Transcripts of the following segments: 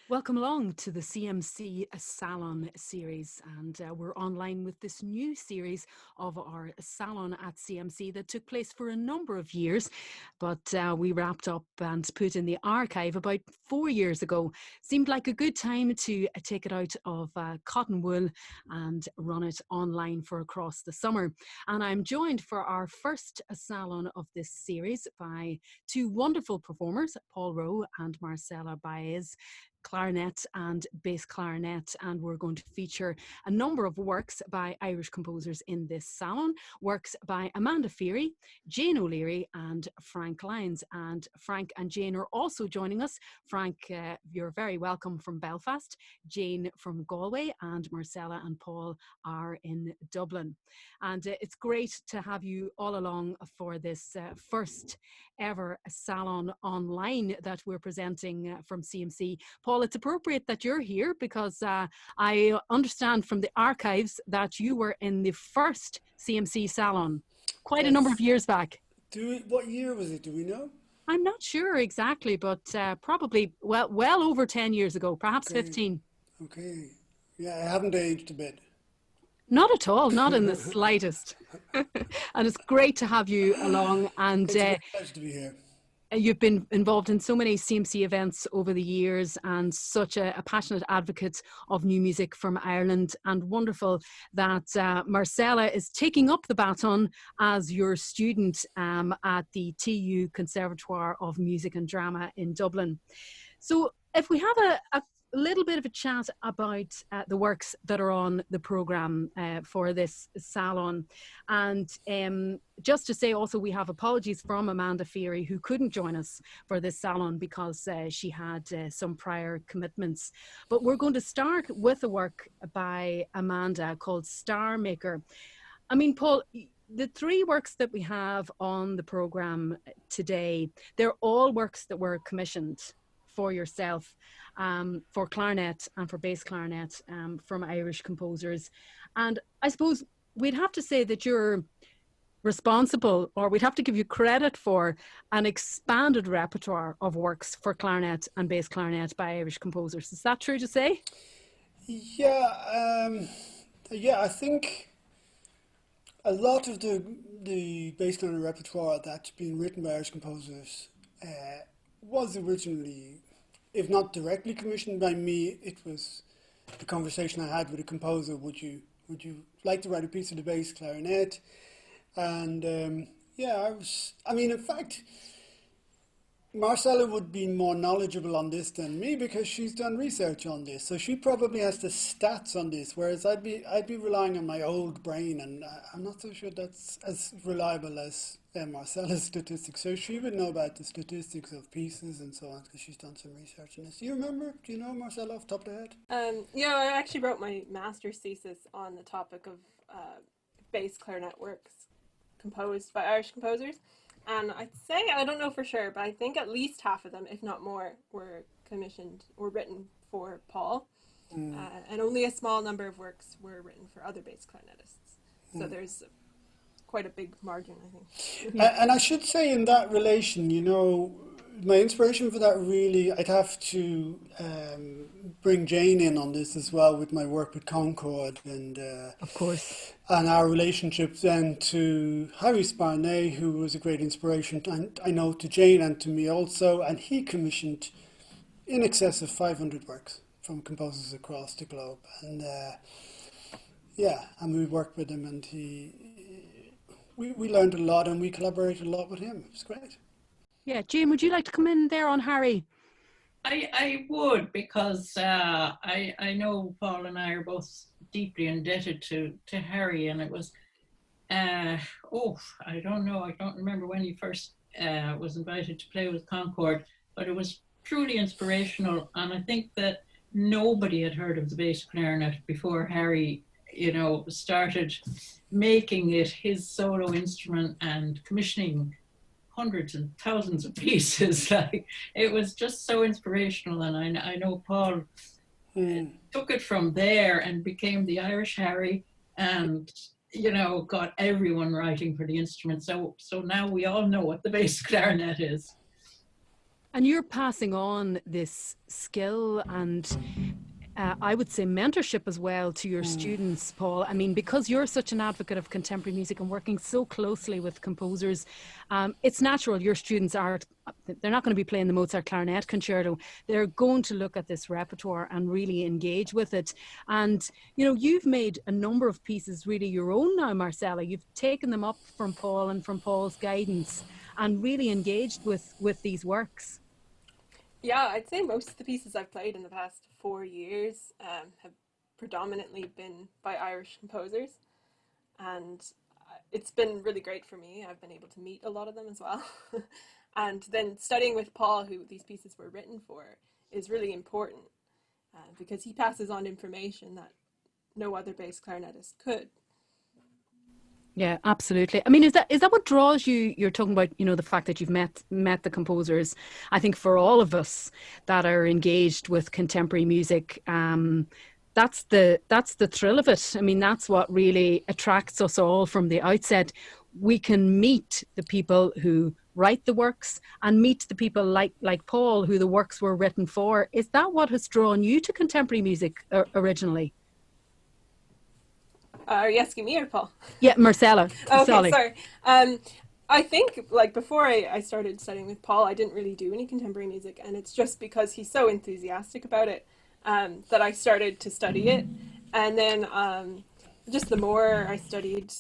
Welcome along to the CMC Salon series, and we're online with this new series of our Salon at CMC that took place for a number of years, but we wrapped up and put in the archive about 4 years ago. Seemed like a good time to take it out of cotton wool and run it online for across the summer. And I'm joined for our first Salon of this series by two wonderful performers, Paul Roe and Marcella Barz, clarinet and bass clarinet, and we're going to feature a number of works by Irish composers in this salon. Works by Amanda Feery, Jane O'Leary and Frank Lyons. And Frank and Jane are also joining us. Frank, you're very welcome from Belfast, Jane from Galway, and Marcella and Paul are in Dublin. And it's great to have you all along for this first ever salon online that we're presenting from CMC. Paul, it's appropriate that you're here because I understand from the archives that you were in the first CMC salon quite a number of Yes. years back. What year was it? Do we know? I'm not sure exactly, but probably well over 10 years ago, perhaps Okay. 15. Okay. Yeah, I haven't aged a bit. Not at all, not in the slightest. And it's great to have you along. And It's a great pleasure to be here. you've been involved in so many CMC events over the years and such a passionate advocate of new music from Ireland, and wonderful that Marcella is taking up the baton as your student at the TU Conservatoire of Music and Drama in Dublin. So if we have a little bit of a chat about the works that are on the programme for this salon. And just to say also, we have apologies from Amanda Feery, who couldn't join us for this salon because she had some prior commitments. But we're going to start with a work by Amanda called Starmaker. I mean, Paul, the three works that we have on the programme today, they're all works that were commissioned for yourself, for clarinet and for bass clarinet, from Irish composers. And I suppose we'd have to say that you're responsible, or we'd have to give you credit for an expanded repertoire of works for clarinet and bass clarinet by Irish composers. Is that true to say? Yeah, yeah. I think a lot of the bass clarinet repertoire that's been written by Irish composers was originally, if not directly commissioned by me, it was the conversation I had with a composer. Would you like to write a piece of the bass clarinet? And yeah, I mean, in fact, Marcella would be more knowledgeable on this than me because she's done research on this. So she probably has the stats on this, whereas I'd be relying on my old brain, and I'm not so sure that's as reliable as Marcella's statistics. So she would know about the statistics of pieces and so on because she's done some research on this. Do you remember? Do you know Marcella off the top of the head? Yeah, I actually wrote my master's thesis on the topic of bass clarinet works composed by Irish composers. And I'd say, I don't know for sure, but I think at least half of them, if not more, were commissioned or written for Paul. And only a small number of works were written for other bass clarinetists. So there's quite a big margin, I think. And I should say in that relation, my inspiration for that really, I'd have to bring Jane in on this as well with my work with Concord Of course. and our relationship then to Harry Sparnay, who was a great inspiration, and I know to Jane and to me also, and he commissioned in excess of 500 works from composers across the globe. And yeah, and we worked with him, and we learned a lot, and we collaborated a lot with him. It was great. Yeah, Jane, would you like to come in there on Harry? I would, because I know Paul and I are both deeply indebted to Harry, and it was I don't know, I don't remember when he first was invited to play with Concord, but it was truly inspirational. And I think that nobody had heard of the bass clarinet before Harry started making it his solo instrument and commissioning hundreds and thousands of pieces. Like, it was just so inspirational. And I know Paul took it from there and became the Irish Harry, and got everyone writing for the instrument. So now we all know what the bass clarinet is. And you're passing on this skill and I would say mentorship as well to your students, Paul. I mean, because you're such an advocate of contemporary music and working so closely with composers, it's natural your students they're not going to be playing the Mozart clarinet concerto. They're going to look at this repertoire and really engage with it. And, you know, you've made a number of pieces really your own now, Marcella. You've taken them up from Paul and from Paul's guidance and really engaged with these works. Yeah, I'd say most of the pieces I've played in the past 4 years have predominantly been by Irish composers, and it's been really great for me. I've been able to meet a lot of them as well. And then studying with Paul, who these pieces were written for, is really important because he passes on information that no other bass clarinetist could. Yeah, absolutely. I mean, is that what draws you? You're talking about, you know, the fact that you've met the composers. I think for all of us that are engaged with contemporary music, that's the thrill of it. I mean, that's what really attracts us all from the outset. We can meet the people who write the works and meet the people like Paul, who the works were written for. Is that what has drawn you to contemporary music originally? Are you asking me or Paul? Yeah, Marcella. Okay, sorry. I think, like, before I started studying with Paul, I didn't really do any contemporary music, and it's just because he's so enthusiastic about it that I started to study it. And then just the more I studied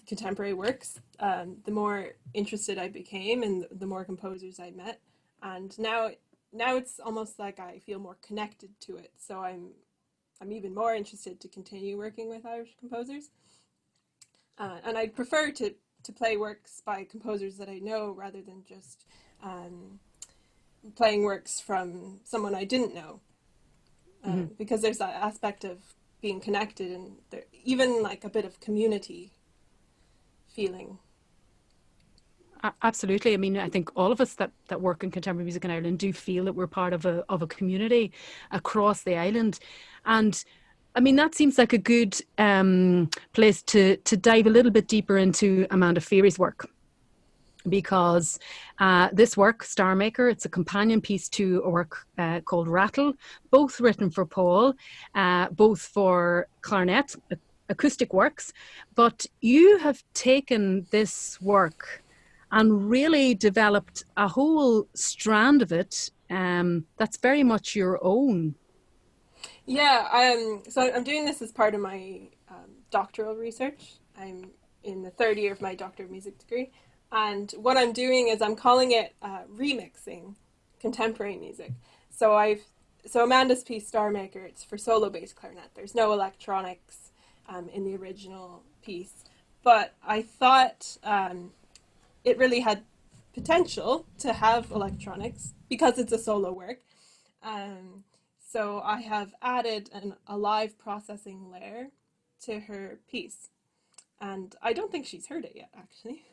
contemporary works, the more interested I became and the more composers I met. And now it's almost like I feel more connected to it. So I'm even more interested to continue working with Irish composers. And I'd prefer to play works by composers that I know rather than just playing works from someone I didn't know. Because there's that aspect of being connected and even like a bit of community feeling. Absolutely. I mean, I think all of us that work in contemporary music in Ireland do feel that we're part of a community across the island. And I mean, that seems like a good place to dive a little bit deeper into Amanda Feery's work. Because this work, Starmaker, it's a companion piece to a work called Rattle, both written for Paul, both for clarinet, acoustic works. But you have taken this work and really developed a whole strand of it that's very much your own. Yeah, so I'm doing this as part of my doctoral research. I'm in the third year of my Doctor of Music degree. And what I'm doing is I'm calling it remixing contemporary music. So Amanda's piece, Starmaker, it's for solo bass clarinet. There's no electronics in the original piece. But I thought it really had potential to have electronics because it's a solo work. So I have added a live processing layer to her piece. And I don't think she's heard it yet, actually.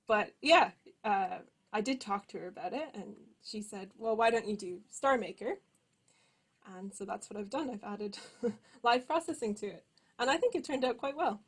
But yeah, I did talk to her about it, and she said, well, why don't you do Starmaker? And so that's what I've done. I've added live processing to it. And I think it turned out quite well.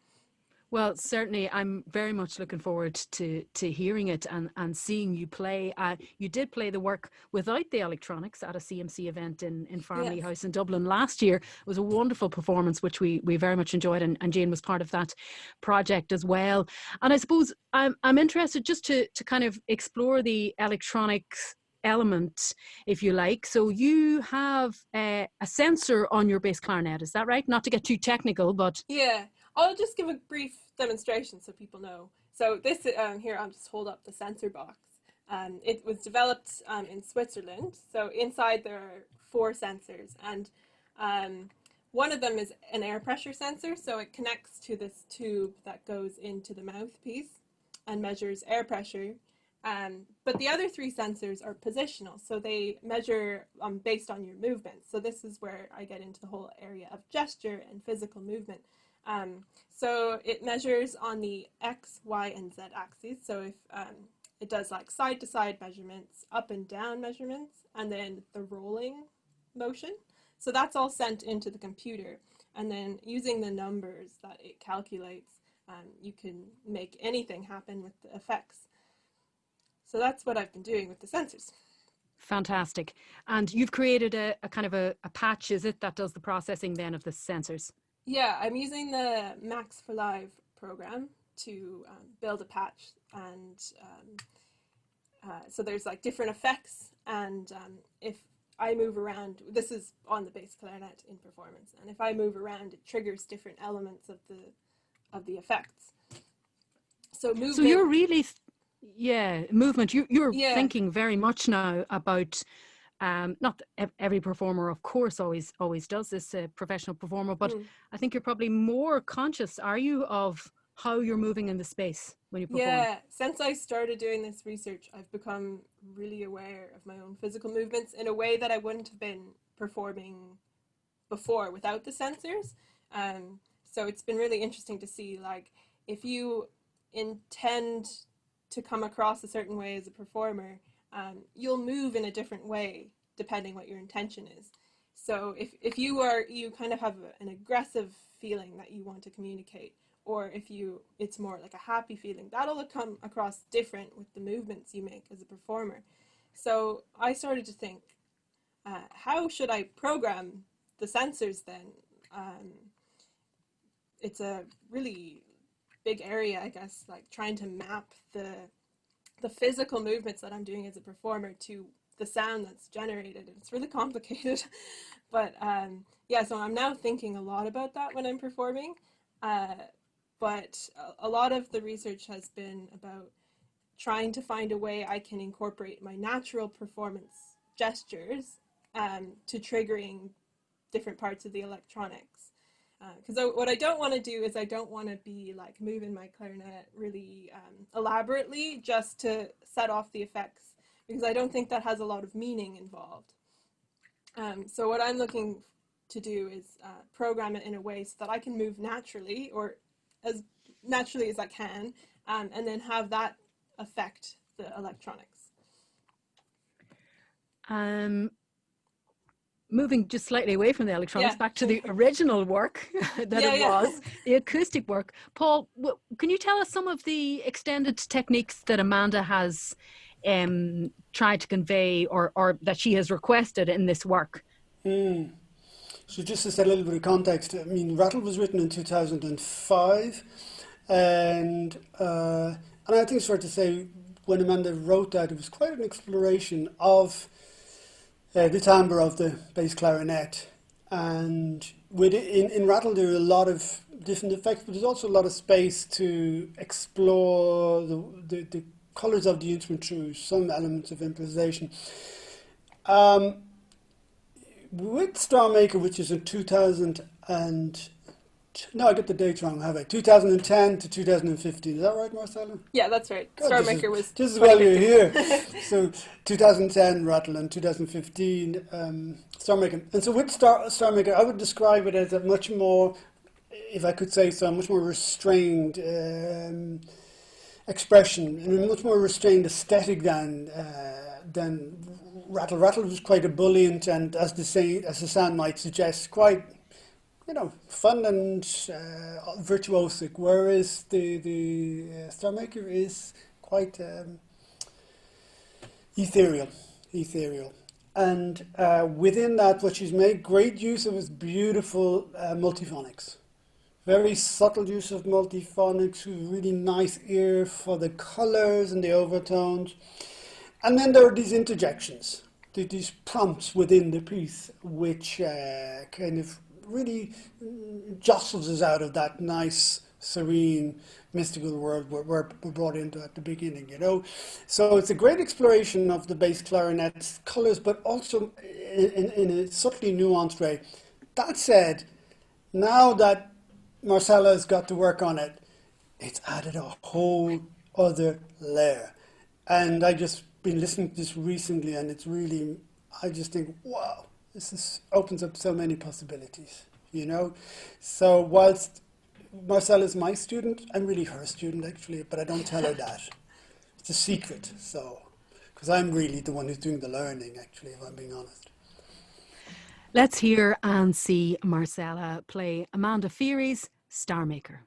Well, certainly, I'm very much looking forward to hearing it and seeing you play. You did play the work without the electronics at a CMC event in Farmley House in Dublin last year. It was a wonderful performance, which we very much enjoyed, and Jane was part of that project as well. And I suppose I'm interested just to kind of explore the electronics element, if you like. So you have a sensor on your bass clarinet, is that right? Not to get too technical, but... Yeah. I'll just give a brief demonstration so people know. So this here, I'll just hold up the sensor box. It was developed in Switzerland. So inside there are 4 sensors, and one of them is an air pressure sensor. So it connects to this tube that goes into the mouthpiece and measures air pressure. But the other 3 sensors are positional. So they measure based on your movement. So this is where I get into the whole area of gesture and physical movement. So it measures on the X, Y, and Z axes. So if it does like side-to-side measurements, up and down measurements, and then the rolling motion. So that's all sent into the computer. And then using the numbers that it calculates, you can make anything happen with the effects. So that's what I've been doing with the sensors. Fantastic. And you've created a kind of a patch, is it, that does the processing then of the sensors? Yeah, I'm using the Max for Live program to build a patch, and so there's like different effects, and if I move around, this is on the bass clarinet in performance, and if I move around, it triggers different elements of the effects. So movement. So you're really, movement. You're Yeah. thinking very much now about, not every performer, of course, always does this, professional performer, but I think you're probably more conscious, are you, of how you're moving in the space when you perform? Yeah, since I started doing this research, I've become really aware of my own physical movements in a way that I wouldn't have been performing before without the sensors. So it's been really interesting to see, like, if you intend to come across a certain way as a performer, you'll move in a different way depending what your intention is. So if you kind of have an aggressive feeling that you want to communicate, or if it's more like a happy feeling, that'll come across different with the movements you make as a performer. So I started to think, how should I program the sensors then? It's a really big area, I guess, like trying to map the physical movements that I'm doing as a performer to the sound that's generated. It's really complicated, but so I'm now thinking a lot about that when I'm performing. But a lot of the research has been about trying to find a way I can incorporate my natural performance gestures to triggering different parts of the electronics. Because what I don't want to do is I don't want to be like moving my clarinet really elaborately just to set off the effects, because I don't think that has a lot of meaning involved. So what I'm looking to do is program it in a way so that I can move naturally, or as naturally as I can, and then have that affect the electronics. Moving just slightly away from the electronics, back to the original work that was, the acoustic work. Paul, can you tell us some of the extended techniques that Amanda has tried to convey, or that she has requested in this work? So just to set a little bit of context, I mean, Rattle was written in 2005, and I think it's fair to say when Amanda wrote that, it was quite an exploration of the timbre of the bass clarinet. And in Rattle there are a lot of different effects, but there's also a lot of space to explore the colours of the instrument through some elements of improvisation. With Starmaker, which is in 2010 to 2015. Is that right, Marcella? Yeah, that's right. God, Starmaker was just as well you're here. So 2010 Rattle and 2015 Starmaker. And so with Starmaker, I would describe it as a much more, if I could say so, much more restrained expression, and a much more restrained aesthetic than Rattle. Rattle was quite ebullient, and as the sound might suggest, quite, fun and virtuosic, whereas the Starmaker is quite ethereal. And within that, what she's made great use of is beautiful multiphonics. Very subtle use of multiphonics, with really nice ear for the colours and the overtones. And then there are these interjections, these prompts within the piece, which kind of really jostles us out of that nice, serene, mystical world we're brought into at the beginning, So it's a great exploration of the bass clarinet's colours, but also in a subtly nuanced way. That said, now that Marcella has got to work on it, it's added a whole other layer. And I just been listening to this recently, and it's really, I just think, wow, this opens up so many possibilities, So whilst Marcella's my student, I'm really her student actually, but I don't tell her that. It's a secret, because I'm really the one who's doing the learning actually, if I'm being honest. Let's hear and see Marcella play Amanda Feery's Starmaker.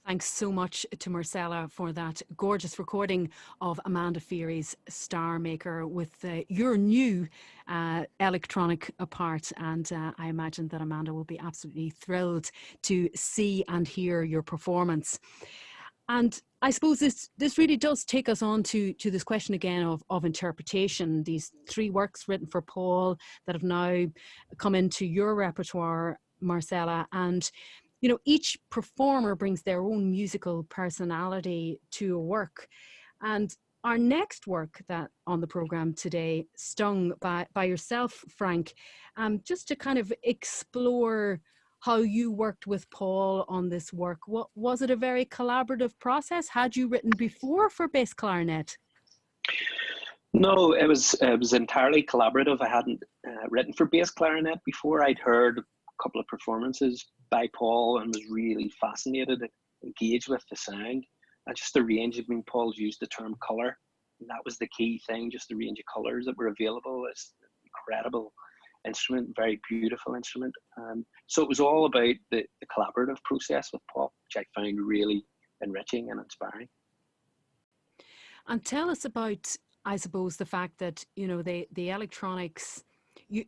Thanks so much to Marcella for that gorgeous recording of Amanda Feery's Starmaker with your new electronic part. And I imagine that Amanda will be absolutely thrilled to see and hear your performance. And I suppose this really does take us on to this question again of interpretation. These three works written for Paul that have now come into your repertoire, Marcella, and you know, each performer brings their own musical personality to a work. And our next work that on the program today, Stung, by yourself, Frank, just to kind of explore how you worked with Paul on this work. Was it a very collaborative process? Had you written before for bass clarinet? No, it was entirely collaborative. I hadn't written for bass clarinet before. I'd heard a couple of performances by Paul and was really fascinated, engaged with the sound and just the range. I mean, Paul's used the term colour, and that was the key thing, just the range of colours that were available. It's an incredible instrument, very beautiful instrument. So it was all about the collaborative process with Paul, which I found really enriching and inspiring. And tell us about, I suppose, the fact that, you know, the electronics,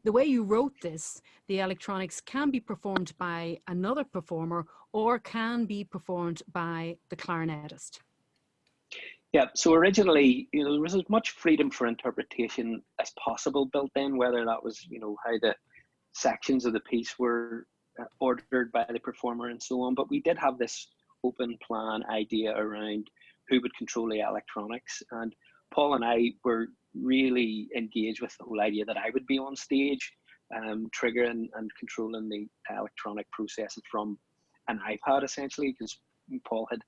the way you wrote this, the electronics can be performed by another performer or can be performed by the clarinetist. Yeah, so originally, you know, there was as much freedom for interpretation as possible built in, whether that was, you know, how the sections of the piece were ordered by the performer and so on. But we did have this open plan idea around who would control the electronics. And Paul and I were really engaged with the whole idea that I would be on stage, triggering and controlling the electronic processing from an iPad, essentially, because Paul had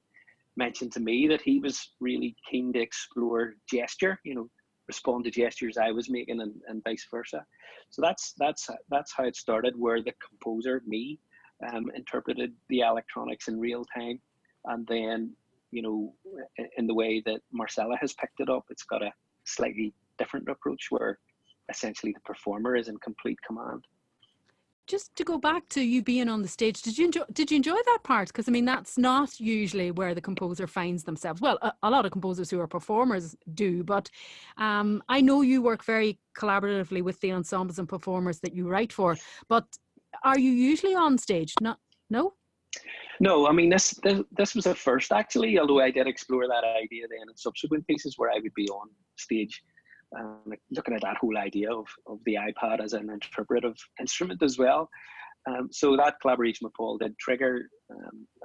mentioned to me that he was really keen to explore gesture, you know, respond to gestures I was making and vice versa. So that's how it started, where the composer, me, interpreted the electronics in real time. And then, you know, in the way that Marcella has picked it up, it's got a slightly different approach where essentially the performer is in complete command. Just to go back to you being on the stage, did you enjoy that part? Because I mean, that's not usually where the composer finds themselves. Well, a lot of composers who are performers do, but I know you work very collaboratively with the ensembles and performers that you write for. But are you usually on stage? No. No, I mean this was a first actually. Although I did explore that idea then in subsequent pieces where I would be on stage. Looking at that whole idea of the iPad as an interpretive instrument as well. So that collaboration with Paul did trigger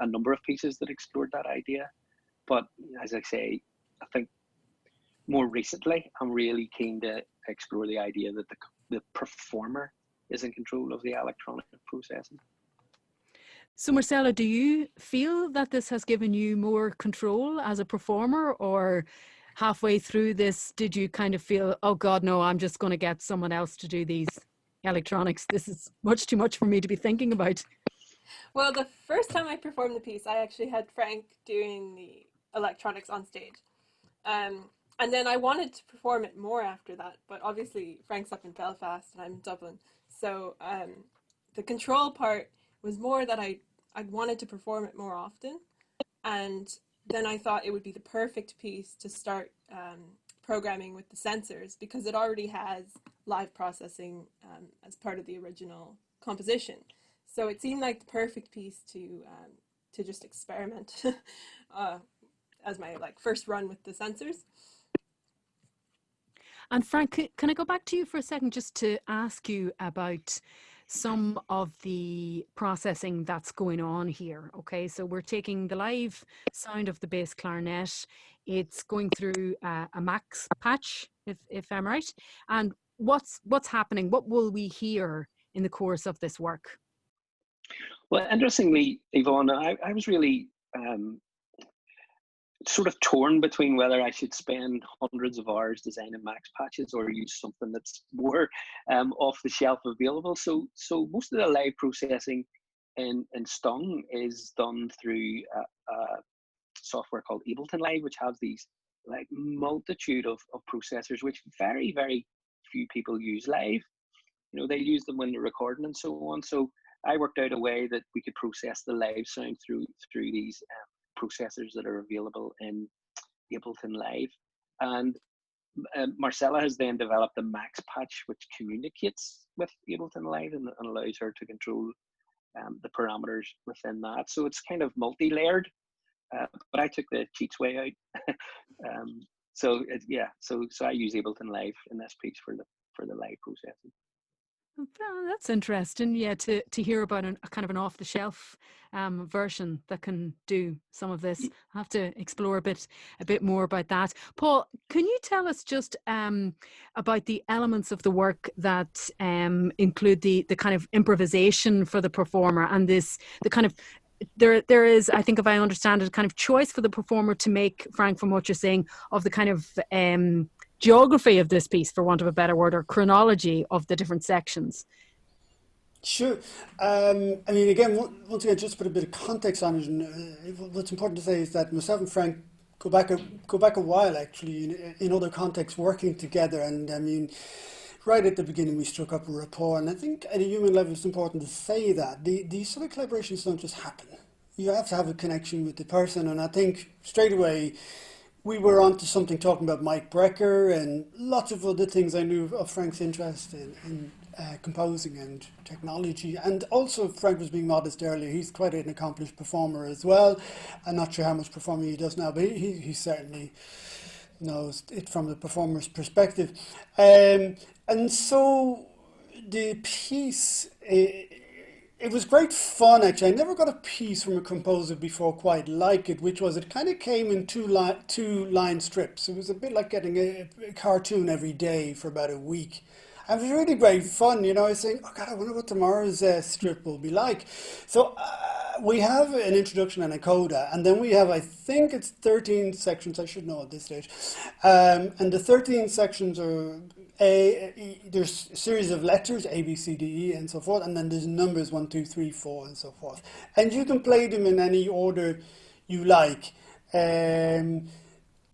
a number of pieces that explored that idea. But as I say, I think more recently, I'm really keen to explore the idea that the performer is in control of the electronic processing. So Marcella, do you feel that this has given you more control as a performer, or halfway through this, did you kind of feel, oh God, no, I'm just going to get someone else to do these electronics. This is much too much for me to be thinking about. Well, the first time I performed the piece, I actually had Frank doing the electronics on stage. And then I wanted to perform it more after that, but obviously Frank's up in Belfast and I'm in Dublin. So the control part was more that I wanted to perform it more often. And then I thought it would be the perfect piece to start programming with the sensors, because it already has live processing as part of the original composition. So it seemed like the perfect piece to just experiment as my first run with the sensors. And Frank, can I go back to you for a second just to ask you about some of the processing that's going on here? Okay, so we're taking the live sound of the bass clarinet. It's going through a max patch, if I'm right. And what's happening? What will we hear in the course of this work? Well, interestingly, Yvonne, I was really sort of torn between whether I should spend hundreds of hours designing max patches or use something that's more off the shelf available. So most of the live processing in Stung is done through a software called Ableton Live, which has these like multitude of processors, which very, very few people use live. You know, they use them when they're recording and so on. So I worked out a way that we could process the live sound through these processors that are available in Ableton Live. And Marcella has then developed a max patch which communicates with Ableton Live and allows her to control the parameters within that. So it's kind of multi-layered, but I took the cheats way out. So I use Ableton Live in this piece for the live processing. Well, that's interesting, yeah, to hear about a kind of an off-the-shelf version that can do some of this. I'll have to explore a bit more about that. Paul, can you tell us just about the elements of the work that include the kind of improvisation for the performer and the kind of there is, I think, if I understand it, a kind of choice for the performer to make, Frank, from what you're saying, of the kind of geography of this piece, for want of a better word, or chronology of the different sections. Sure. I mean, again, once again, just put a bit of context on it. And what's important to say is that myself and Frank go back a while, actually, in other contexts, working together. And I mean, right at the beginning, we struck up a rapport. And I think at a human level, it's important to say that these sort of collaborations don't just happen. You have to have a connection with the person. And I think straight away, we were onto something talking about Mike Brecker and lots of other things. I knew of Frank's interest in composing and technology. And also, Frank was being modest earlier. He's quite an accomplished performer as well. I'm not sure how much performing he does now, but he certainly knows it from the performer's perspective. And so the piece, it was great fun, actually. I never got a piece from a composer before quite like it, which was it kind of came in two line strips. It was a bit like getting a cartoon every day for about a week. And it was really great fun, you know. I was saying, oh God, I wonder what tomorrow's strip will be like. So we have an introduction and a coda, and then we have, I think it's 13 sections, I should know at this stage. And the 13 sections are there's a series of letters, A, B, C, D, E, and so forth, and then there's numbers 1, 2, 3, 4, and so forth. And you can play them in any order you like, to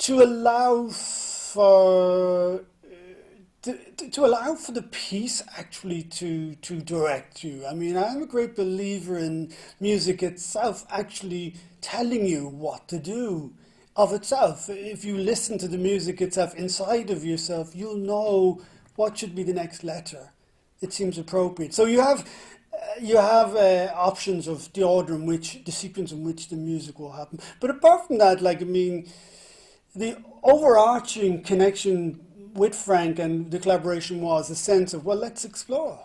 allow for to allow for the piece actually to direct you. I mean, I'm a great believer in music itself actually telling you what to do of itself. If you listen to the music itself inside of yourself, you'll know what should be the next letter. It seems appropriate. So you have options of the order in which, the sequence in which the music will happen. But apart from that, like, I mean, the overarching connection with Frank and the collaboration was a sense of, well, let's explore.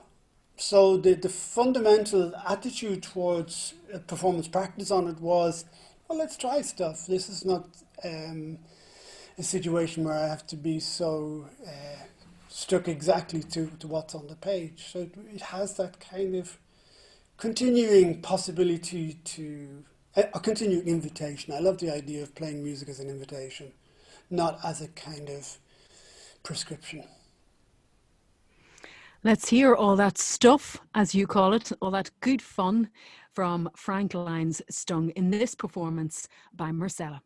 So the fundamental attitude towards performance practice on it was, well, let's try stuff. This is not a situation where I have to be so stuck exactly to what's on the page. So it has that kind of continuing possibility to, a continuing invitation. I love the idea of playing music as an invitation, not as a kind of prescription. Let's hear all that stuff, as you call it, all that good fun from Frank Lyons' Stung in this performance by Marcella.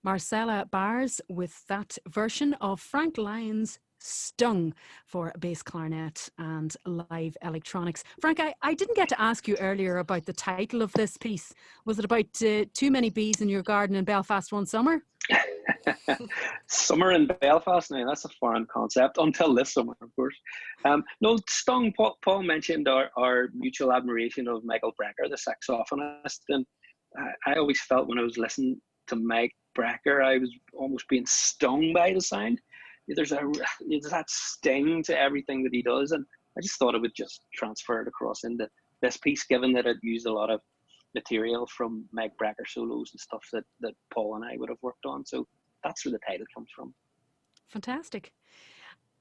Marcella Barz with that version of Frank Lyons' Stung for bass clarinet and live electronics. Frank, I didn't get to ask you earlier about the title of this piece. Was it about too many bees in your garden in Belfast one summer? Summer in Belfast, now that's a foreign concept until this summer, of course. No, Stung, Paul mentioned our mutual admiration of Michael Brecker, the saxophonist, and I always felt when I was listening to Mike Brecker, I was almost being stung by the sound. There's that sting to everything that he does, and I just thought it would just transfer it across into this piece, given that it used a lot of material from Mike Brecker solos and stuff that Paul and I would have worked on. So that's where the title comes from. Fantastic.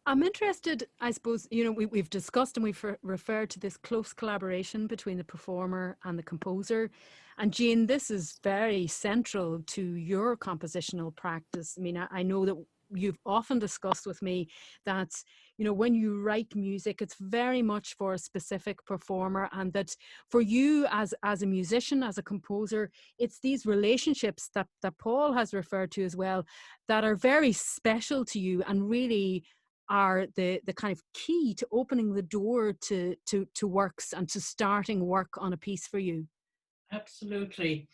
I'm interested, I suppose, we've discussed and we've referred to this close collaboration between the performer and the composer. And Jane, this is very central to your compositional practice. I mean, I know that you've often discussed with me that, when you write music, it's very much for a specific performer, and that for you as a musician, as a composer, it's these relationships that Paul has referred to as well that are very special to you and really are the kind of key to opening the door to works and to starting work on a piece for you. Absolutely.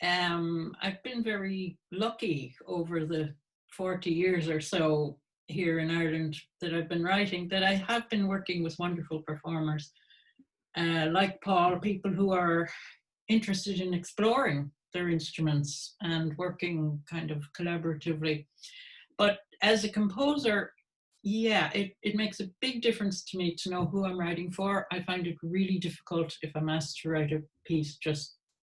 I've been very lucky over the 40 years or so here in Ireland that I've been writing, that I have been working with wonderful performers like Paul, people who are interested in exploring their instruments and working kind of collaboratively. But as a composer, yeah, it makes a big difference to me to know who I'm writing for. I find it really difficult if I'm asked to write a piece just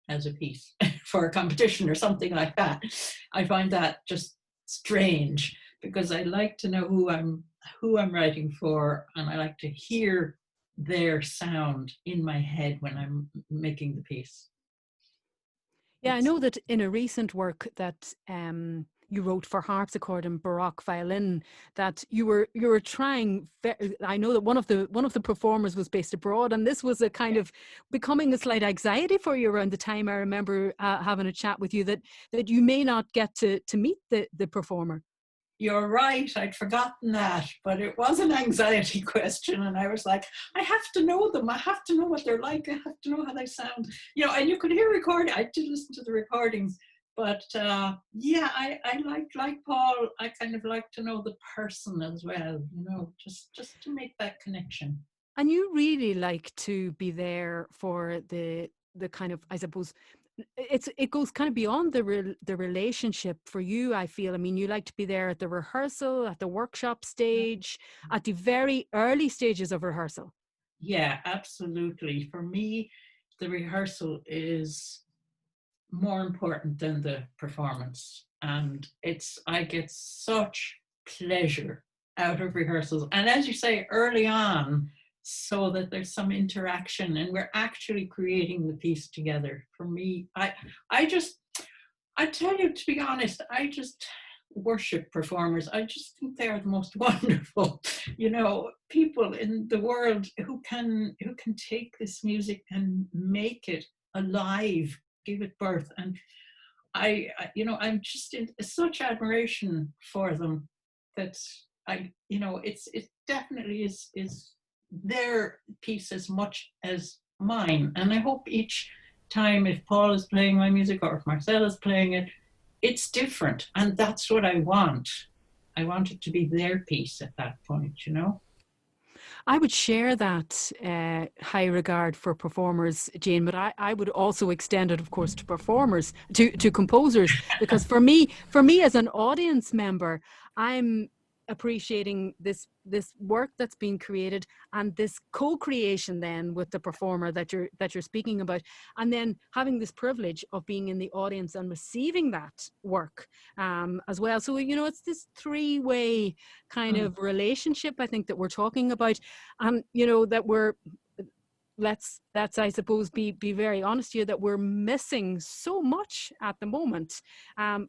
as a piece for a competition or something like that. I find that just strange, because I like to know who I'm writing for, and I like to hear their sound in my head when I'm making the piece. Yeah, I know that in a recent work that you wrote for harpsichord and baroque violin, that you were trying. I know that one of the performers was based abroad, and this was a kind of becoming a slight anxiety for you around the time. I remember having a chat with you that you may not get to meet the performer. you're right, I'd forgotten that, but it was an anxiety question. And I was like, I have to know them. I have to know what they're like. I have to know how they sound. You know, and you could hear recording. I did listen to the recordings. But yeah, I like Paul, I kind of like to know the person as well, you know, just to make that connection. And you really like to be there for the kind of, I suppose, it goes kind of beyond the relationship for you, I feel. I mean, you like to be there at the rehearsal, at the workshop stage, at the very early stages of rehearsal. Yeah, absolutely. For me, the rehearsal is more important than the performance. And I get such pleasure out of rehearsals. And as you say, early on, so that there's some interaction and we're actually creating the piece together. For me, I tell you, to be honest, I just worship performers. I just think they are the most wonderful, you know, people in the world who can take this music and make it alive, give it birth. And I you know, I'm just in such admiration for them that you know, it definitely is their piece as much as mine. And I hope each time, if Paul is playing my music or if Marcella's playing it, it's different. And that's what I want. I want it to be their piece at that point, you know? I would share that high regard for performers, Jane, but I would also extend it, of course, to performers, to composers, because for me as an audience member, I'm appreciating this work that's being created and this co-creation then with the performer that you're speaking about, and then having this privilege of being in the audience and receiving that work as well. So, you know, it's this three-way kind of relationship, I think, that we're talking about. And you know, that let's I suppose be very honest here, that we're missing so much at the moment.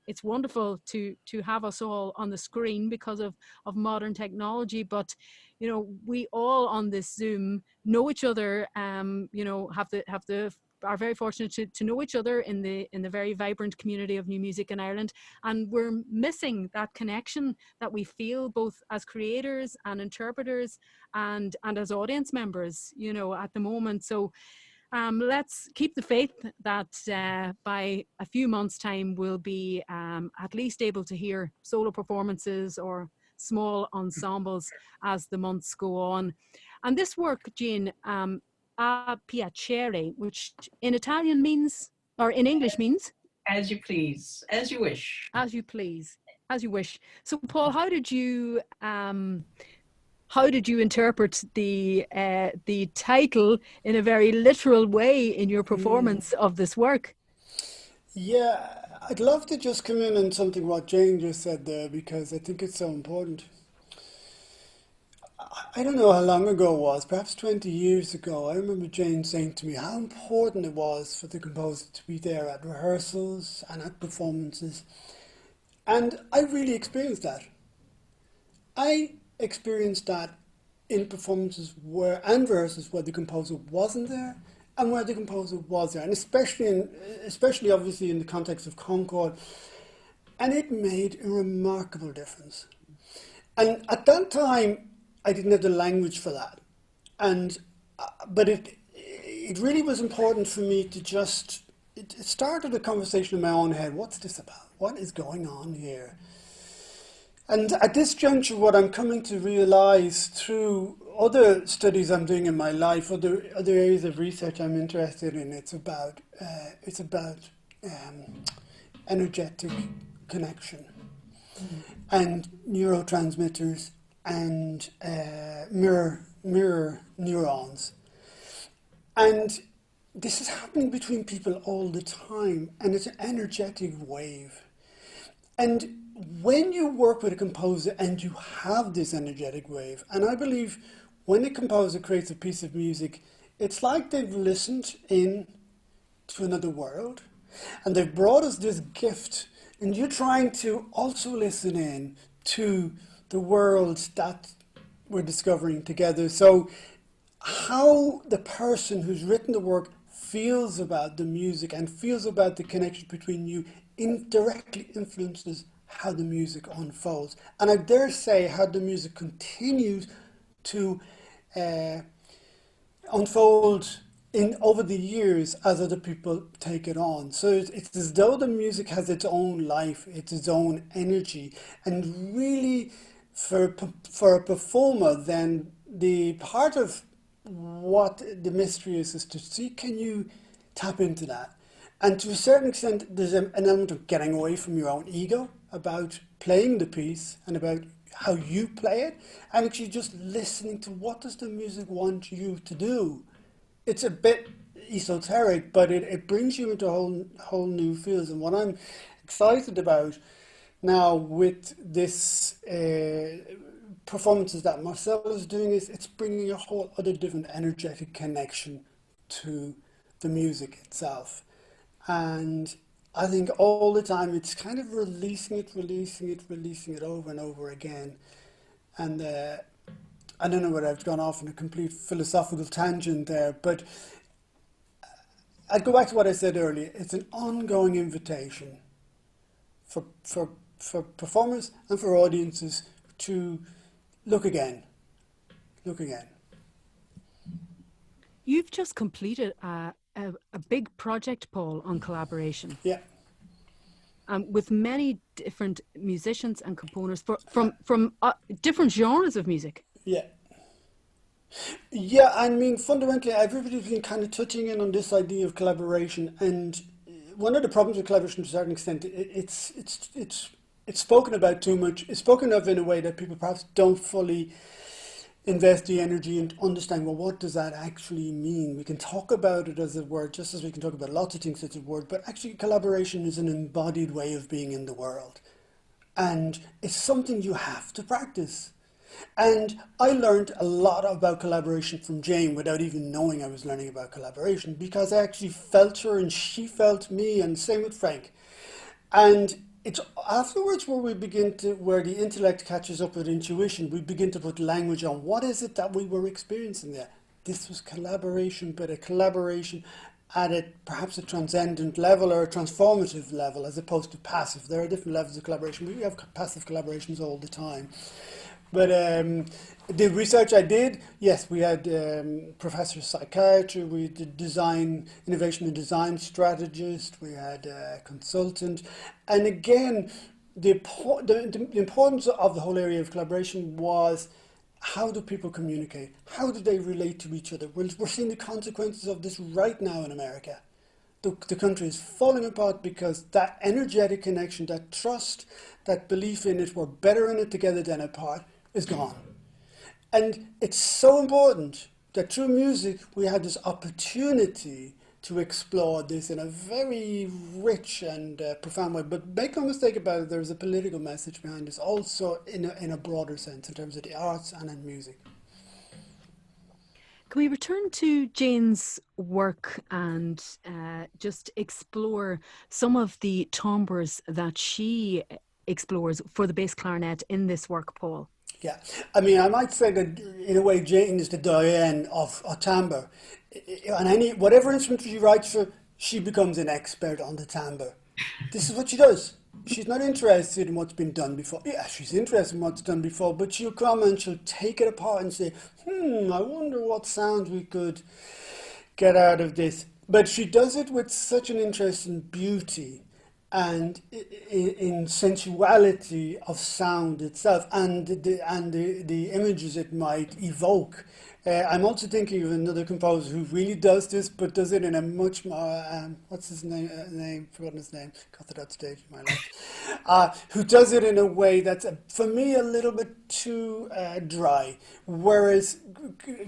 It's wonderful to have us all on the screen because of modern technology, but you know, we all on this Zoom know each other, you know, are very fortunate to know each other in the very vibrant community of new music in Ireland, and we're missing that connection that we feel both as creators and interpreters and as audience members, you know, at the moment. So let's keep the faith that by a few months' time we'll be at least able to hear solo performances or small ensembles as the months go on. And this work, Jean, a piacere, which in Italian means, or in English means? As you please, as you wish. As you please, as you wish. So, Paul, how did you interpret the title in a very literal way in your performance of this work? Yeah, I'd love to just come in on something what Jane just said there, because I think it's so important. I don't know how long ago it was, perhaps 20 years ago. I remember Jane saying to me how important it was for the composer to be there at rehearsals and at performances. And I really experienced that. I experienced that in performances and rehearsals where the composer wasn't there and where the composer was there, and especially obviously in the context of Concord. And it made a remarkable difference. And at that time, I didn't have the language for that, but it really was important for me to just, it started a conversation in my own head. What's this about? What is going on here? And at this juncture, what I'm coming to realize through other studies I'm doing in my life, other areas of research I'm interested in, it's about energetic connection and neurotransmitters and mirror neurons. And this is happening between people all the time, and it's an energetic wave. And when you work with a composer and you have this energetic wave, and I believe when a composer creates a piece of music, it's like they've listened in to another world, and they've brought us this gift, and you're trying to also listen in to the worlds that we're discovering together. So how the person who's written the work feels about the music and feels about the connection between you directly influences how the music unfolds. And I dare say how the music continues to unfold in over the years as other people take it on. So it's as though the music has its own life, it's its own energy, and really for a performer, then the part of what the mystery is to see, can you tap into that? And to a certain extent, there's an element of getting away from your own ego about playing the piece and about how you play it, and actually just listening to what does the music want you to do. It's a bit esoteric, but it brings you into whole new fields. And what I'm excited about now with this performances that Marcella is doing is it's bringing a whole other different energetic connection to the music itself. And I think all the time it's kind of releasing it over and over again. And I don't know whether I've gone off on a complete philosophical tangent there, but I'd go back to what I said earlier. It's an ongoing invitation for performers and for audiences to look again. You've just completed a big project, Paul, on collaboration. Yeah. With many different musicians and components from different genres of music. Yeah. Yeah, I mean, fundamentally, everybody's been kind of touching in on this idea of collaboration, and one of the problems with collaboration to a certain extent, it's spoken about too much. It's spoken of in a way that people perhaps don't fully invest the energy and understand, well, what does that actually mean? We can talk about it as a word, just as we can talk about lots of things as a word, but actually collaboration is an embodied way of being in the world. And it's something you have to practice. And I learned a lot about collaboration from Jane without even knowing I was learning about collaboration, because I actually felt her and she felt me, and same with Frank. And it's afterwards where the intellect catches up with intuition, we begin to put language on what is it that we were experiencing there. This was collaboration, but a collaboration at perhaps a transcendent level or a transformative level as opposed to passive. There are different levels of collaboration. We have passive collaborations all the time. But the research I did, yes, we had professor of psychiatry, we did innovation and design strategist, we had a consultant. And again, the importance of the whole area of collaboration was, how do people communicate? How do they relate to each other? We're seeing the consequences of this right now in America. The country is falling apart because that energetic connection, that trust, that belief in it, we're better in it together than apart, is gone. And it's so important that through music we have this opportunity to explore this in a very rich and profound way. But make no mistake about it, there's a political message behind this also in a broader sense in terms of the arts and in music. Can we return to Jane's work and just explore some of the timbres that she explores for the bass clarinet in this work, Paul? Yeah, I mean, I might say that in a way Jane is the Diane of timbre. On whatever instrument she writes for, she becomes an expert on the timbre. This is what she does. She's not interested in what's been done before. Yeah, she's interested in what's done before, but she'll come and she'll take it apart and say, I wonder what sounds we could get out of this. But she does it with such an interest in beauty and in sensuality of sound itself and the images it might evoke. I'm also thinking of another composer who really does this, but does it in a much more, what's his name? Forgotten his name, got to that stage in my life. Who does it in a way that's, for me, a little bit too dry. Whereas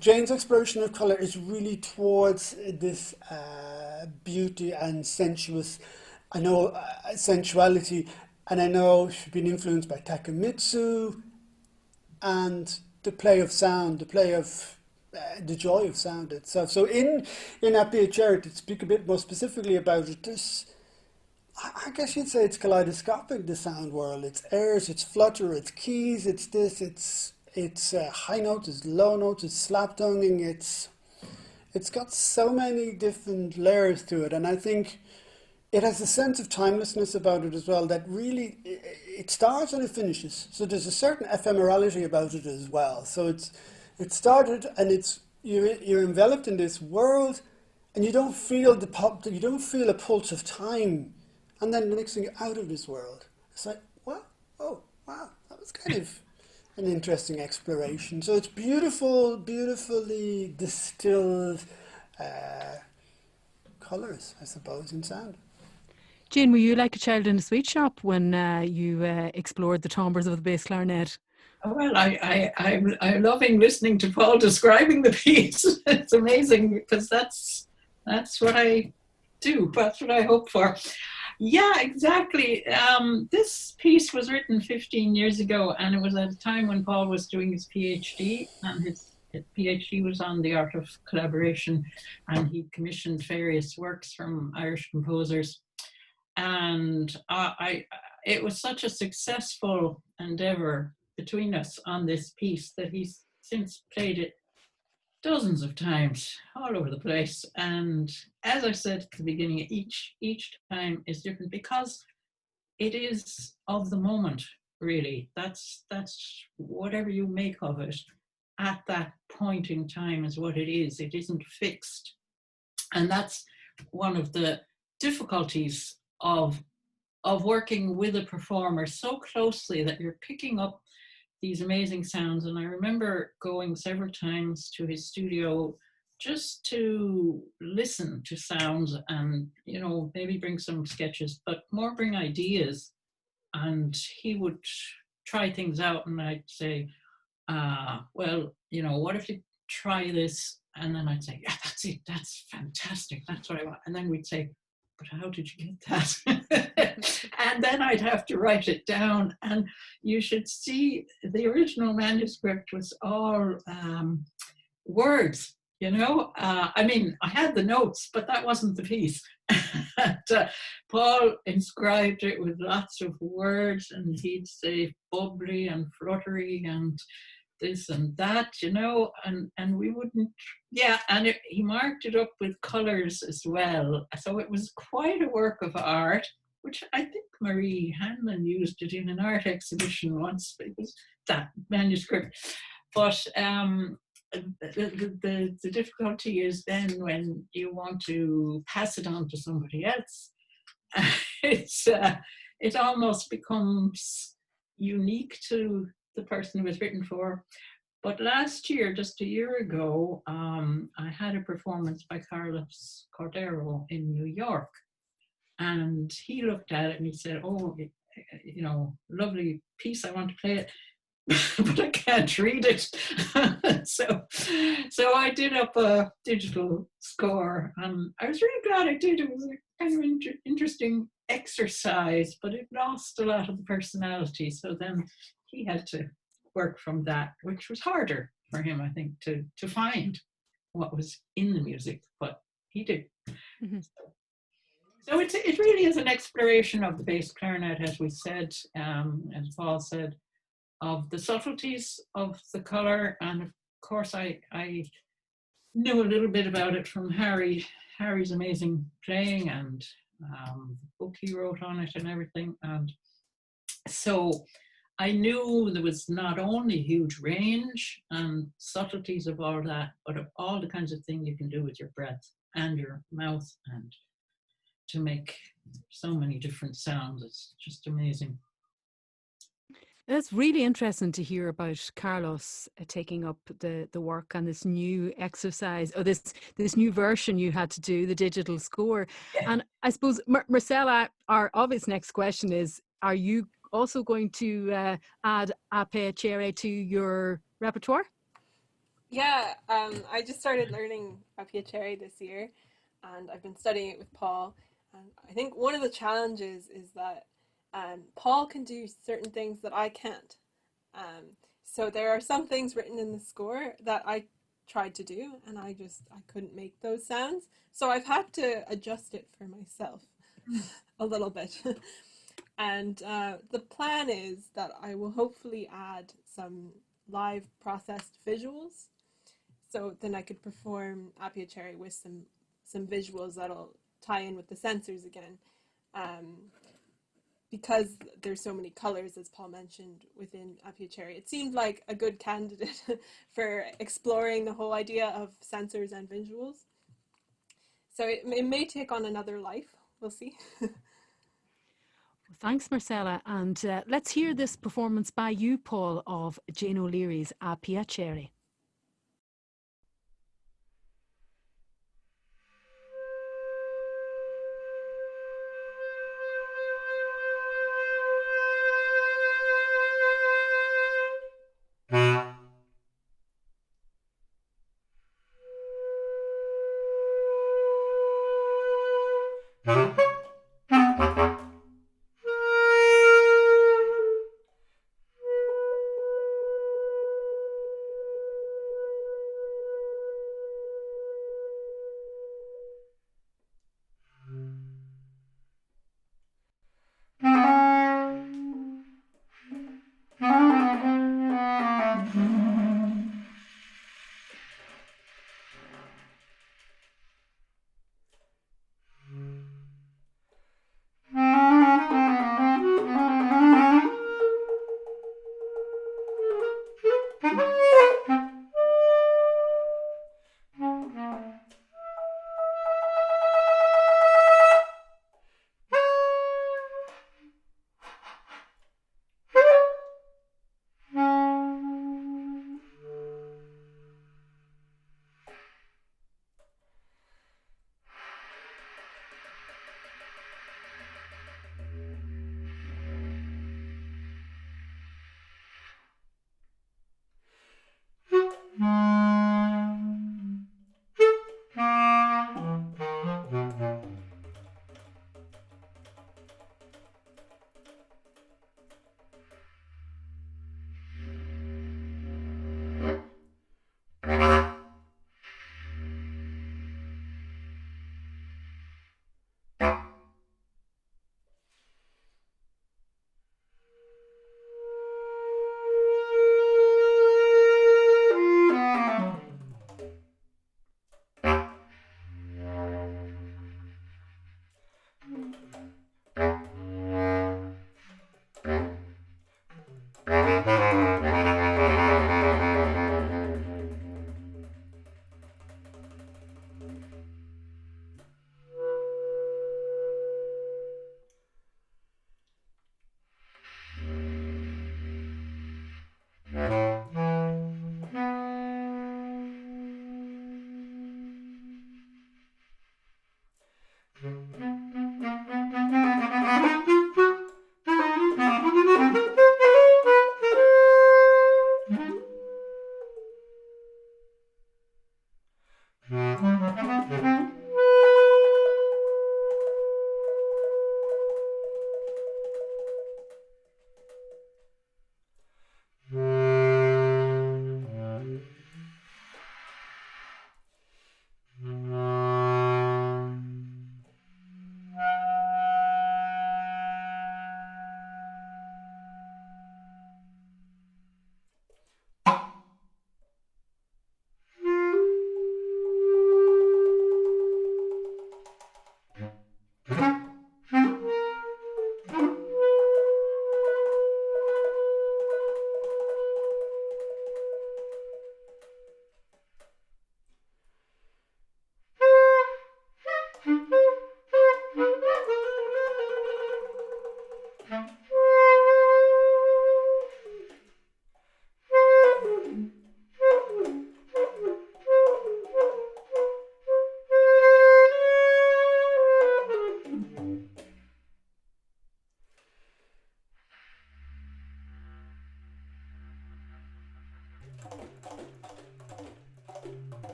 Jane's exploration of colour is really towards this beauty and sensuous, sensuality, and I know she's been influenced by Takemitsu and the play of sound, the joy of sound itself. So in that piacere, to speak a bit more specifically about it, I guess you'd say it's kaleidoscopic, the sound world. It's airs, it's flutter, it's keys, it's this, it's high notes, it's low notes, it's slap tonguing, it's got so many different layers to it, and I think it has a sense of timelessness about it as well that really it starts and it finishes. So there's a certain ephemerality about it as well. So it started and you're enveloped in this world, and you don't feel you don't feel a pulse of time, and then the next thing you're out of this world. It's like, what? Oh, wow, that was kind of an interesting exploration. So it's beautifully distilled colours, I suppose, in sound. Jane, were you like a child in a sweet shop when you explored the timbres of the bass clarinet? Well, I'm loving listening to Paul describing the piece. It's amazing because that's what I do. That's what I hope for. Yeah, exactly. This piece was written 15 years ago, and it was at a time when Paul was doing his PhD, and his PhD was on the art of collaboration, and he commissioned various works from Irish composers. And it was such a successful endeavor between us on this piece that he's since played it dozens of times all over the place. And as I said at the beginning, each time is different because it is of the moment, really. That's whatever you make of it at that point in time is what it is. It isn't fixed. And that's one of the difficulties of working with a performer so closely that you're picking up these amazing sounds. And I remember going several times to his studio just to listen to sounds and, you know, maybe bring some sketches, but more bring ideas. And he would try things out, and I'd say, well, you know, what if you try this? And then I'd say, yeah, that's it. That's fantastic. That's what I want. And then we'd say, but how did you get that? And then I'd have to write it down. And you should see the original manuscript was all words, you know. I mean, I had the notes, but that wasn't the piece. And, Paul inscribed it with lots of words, and he'd say bubbly and fluttery and this and that, you know, and we wouldn't, yeah, and he marked it up with colors as well. So it was quite a work of art, which I think Marie Hanlon used it in an art exhibition once. It was that manuscript. But the difficulty is then when you want to pass it on to somebody else, it almost becomes unique to the person it was written for. But last year, just a year ago, I had a performance by Carlos Cordero in New York, and he looked at it and he said, oh, you know, lovely piece, I want to play it, but I can't read it. so I did up a digital score, and I was really glad I did. It was a kind of interesting exercise, but it lost a lot of the personality. So then he had to work from that, which was harder for him, I think, to find what was in the music, but he did. Mm-hmm. So it really is an exploration of the bass clarinet, as we said, as Paul said, of the subtleties of the color. And of course, I knew a little bit about it from Harry's amazing playing and the book he wrote on it and everything. And so I knew there was not only huge range and subtleties of all that, but of all the kinds of things you can do with your breath and your mouth, and to make so many different sounds. It's just amazing. It's really interesting to hear about Carlos taking up the work on this new exercise, or this new version you had to do, the digital score. Yeah. And I suppose, Marcella, our obvious next question is, are you also going to add a piacere to your repertoire? Yeah, I just started learning a piacere this year, and I've been studying it with Paul. And I think one of the challenges is that Paul can do certain things that I can't. So there are some things written in the score that I tried to do, and I couldn't make those sounds. So I've had to adjust it for myself a little bit. And the plan is that I will hopefully add some live processed visuals. So then I could perform a piacere with some visuals that'll tie in with the sensors again. because there's so many colors, as Paul mentioned, within a piacere, it seemed like a good candidate for exploring the whole idea of sensors and visuals. So it may take on another life. We'll see. Thanks, Marcella. And let's hear this performance by you, Paul, of Jane O'Leary's A Piacere.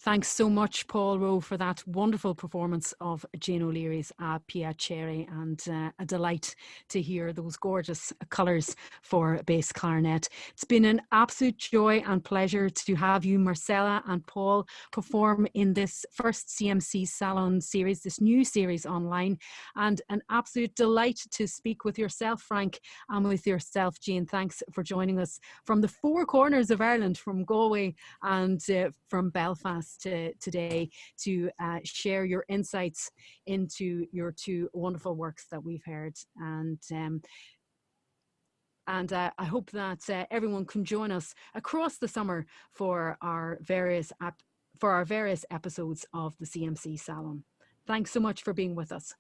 Thanks so much, Paul Rowe, for that wonderful performance of Jane O'Leary's Piacere, and a delight to hear those gorgeous colours for bass clarinet. It's been an absolute joy and pleasure to have you, Marcella and Paul, perform in this first CMC Salon series, this new series online, and an absolute delight to speak with yourself, Frank, and with yourself, Jane. Thanks for joining us from the four corners of Ireland, from Galway and from Belfast today, to share your insights into your two wonderful works that we've heard. And I hope that everyone can join us across the summer for our various episodes of the CMC Salon. Thanks so much for being with us.